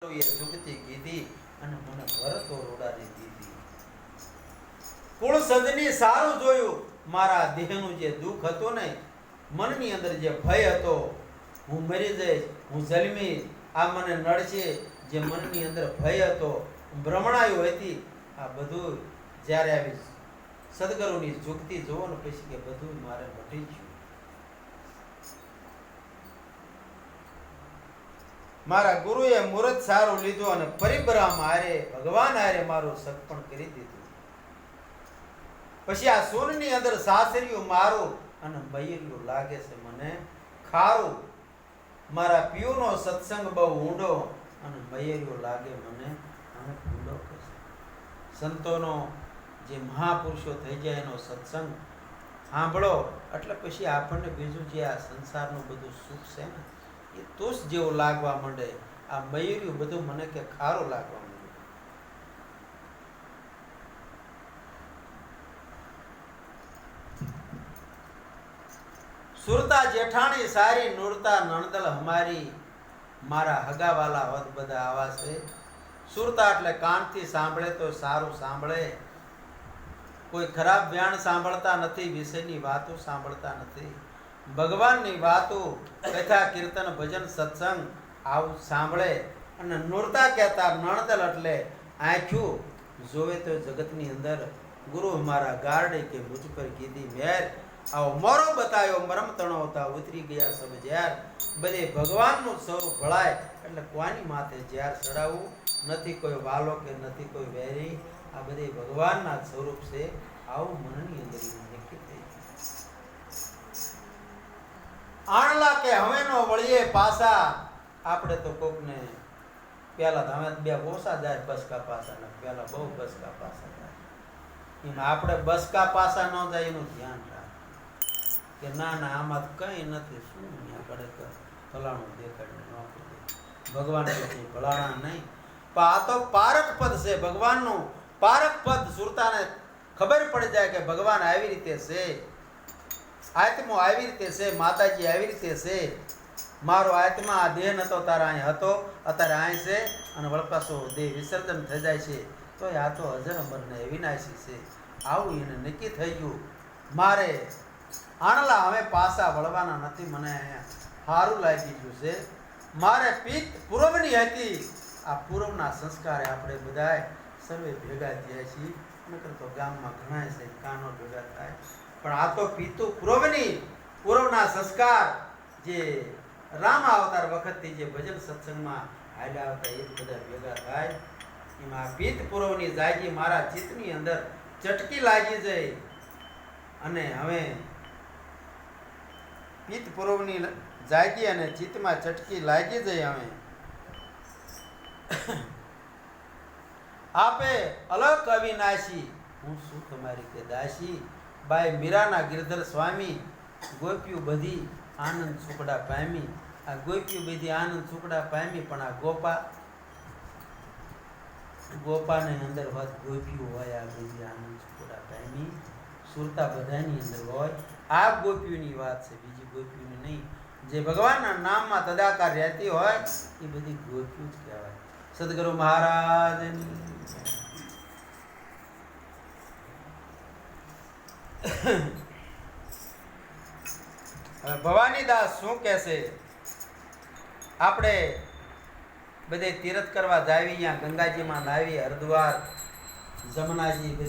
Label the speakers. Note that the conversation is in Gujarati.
Speaker 1: જુગતી કીધી અને મને ભરતો રોડાની દીધી. કુળ સદની સારું જોયું, મારા દેહનું જે દુઃખ હતું ને, મનની અંદર જે ભય હતો, હું મરી જઈશ, હું જન્મી, આ મને નડશે, જે મનની અંદર ભય હતો, ભ્રમણાયો હતી, આ બધું જ્યારે આવી સદગુરુની જુગતી જોવો ને પછી કે બધું મારે મટી ગયું. મારા ગુરુએ મુહૂર્ત સારું લીધું અને પરિભ્રમ હારે ભગવાન હારે મારું સગપણ કરી દીધું. પછી આ સોનની અંદર સાસરિયું મારું અને મયુરિયું લાગે છે મને ખારું. મારા પિયુનો સત્સંગ બહુ ઊંડો અને મયુરિયું લાગે મને અને ઊંડો છે. સંતોનો જે મહાપુરુષો થઈ જાય એનો સત્સંગ સાંભળો એટલે પછી આપણને બીજું જે આ સંસારનું બધું સુખ છે ને એ તુષ જેવું લાગવા માંડે. આ મયુરિયું બધું મને કે ખારું લાગવા માંડે. સુરતા જેઠાણી સારી, નુરતા નણદલ હમારી, મારા હગાવાલા વધ બધા આવા છે. સુરતા એટલે કાનથી સાંભળે તો સારું સાંભળે, કોઈ ખરાબ વ્યાણ સાંભળતા નથી, વિષયની વાતો સાંભળતા નથી, ભગવાનની વાતો કથા કીર્તન ભજન સત્સંગ આવું સાંભળે. અને નુરતા કહેતા નણદલ એટલે આંખ્યું જોવે તો જગતની અંદર ગુરુ મારા ગારડે કે મુજ પર કીધી મેર, આવો મોરો બતાવ્યો મરમ તણોતા ઉતરી ગયા સબ ઝેર. બધે ભગવાનનું સ્વરૂપ ભળાય એટલે કોની માથે ઝેર ચડાવવું નથી, કોઈ વાલો કે નથી કોઈ વેરી, આ બધે ભગવાનના સ્વરૂપ છે. આવું મનની અંદર નક્કી થઈ ગયું. આણલા કે હવે નો વળીએ પાસા, આપણે તો કોકને પેલા હવે બે ઓછા જાય બસકા પાસા ને પેલા બહુ બસકા પાસા જાય. એમાં આપણે બસકા પાસા ન જાય એનું ધ્યાન રાખ કે ના ના આમાં કઈ નથી, શું અહીંયા કરે તો ફલાણું દેખાડીને નોકરી દે. ભગવાન પછી ભલાણા નહીં, પણ આ તો પારક પદ છે ભગવાનનું. પારક પદ સુરતાને ખબર પડી જાય કે ભગવાન આવી રીતે છે, આત્મો આવી રીતે છે, માતાજી આવી રીતે છે. મારો આત્મા આ દેહ નતો તારા અહીં હતો, અત્યારે અહીં છે અને વળપાસો દેહ વિસર્જન થઈ જાય છે, તો આ તો અજર અમર ને વિનાશી છે. આવું એને નક્કી થઈ ગયું. મારે આણલા હવે પાસા વળવાના નથી, મને અહીંયા સારું લાગી ગયું છે. મારે પિત્ત પૂર્વની હતી, આ પૂર્વના સંસ્કારે આપણે બધાય સર્વે ભેગા થયા છીએ. નકર તો ગામમાં ઘણા છે કાનો ભેગા થાય, પણ આ તો પિત્તુ પૂર્વના સંસ્કાર જે રામ અવતાર વખતથી જે ભજન સત્સંગમાં હાલ્યા આવતા એ બધા ભેગા થાય. એમાં પિત્ત પૂર્વની જાગી મારા ચિત્તની અંદર ચટકી લાગી જાય. અને હવે પિત્ત પૂર્વની જાગી અને ચિત્તમાં ચટકી લાગી જાય. હવે આપે અલગ અવિનાશી, હું શું તમારી કે દાસી. બાઈ મીરાના ગિરધર સ્વામી, ગોપીઓ બધી આનંદ સુકડા પામી. આ ગોપીઓ બધી આનંદ સુકડા પામી, પણ આ ગોપાની અંદર વાત ગોપીઓ હોય, આ બધી આનંદ સુકડા પામી. સુરતા બધાની અંદર હોય. આ ગોપીઓની વાત છે, બીજી ગોપીઓની નહીં. જે ભગવાનના નામમાં તદાકાર રહેતી હોય એ બધી ગોપીઓ જ કહેવાય. સદગુરુ મહારાજની ભવાનીદાસ શું કહેશે? આપણે બધે તીર્થ કરવા જાવી, અહીંયા ગંગાજીમાં નાવી, હરિદ્વાર જમનાજી બધે